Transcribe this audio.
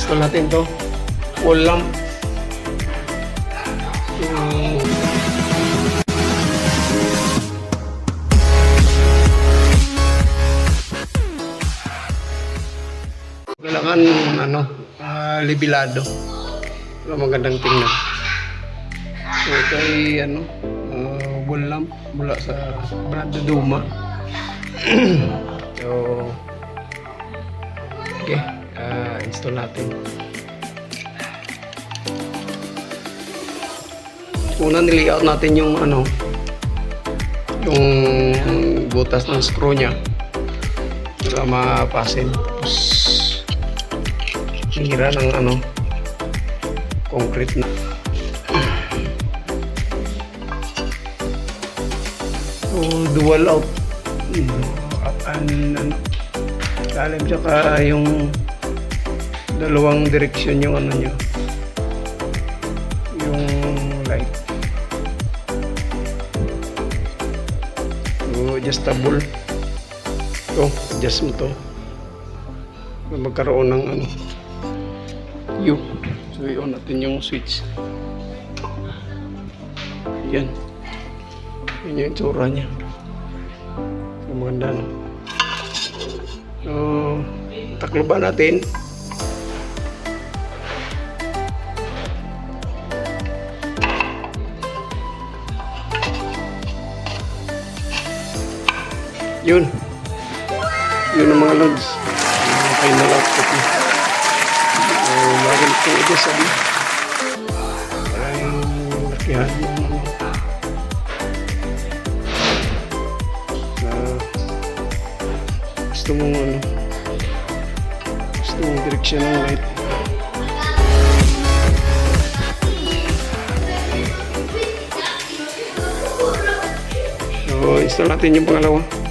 Install natin to. Wall lamp. Kailangan libilado para magandang tingnan. So ito ay wall lamp mula sa brand Duma. So okay, install natin. Una nilayout natin yung yung butas ng screw nya para mapasin. Tapos hira ng concrete na. So dual out up and lalim, tsaka yung dalawang direksyon yung nyo, yung light. So adjustable to, adjust mo to magkaroon ng U. So i-on natin yung switch. Yan yung itsura nya. So maganda, no? So takloban natin. Yun ang mga loads. Final output niya. So magalit kong i-adjust sabi. Parang lakihan yung gusto mong direksyon ng light. So install natin yung pangalawa.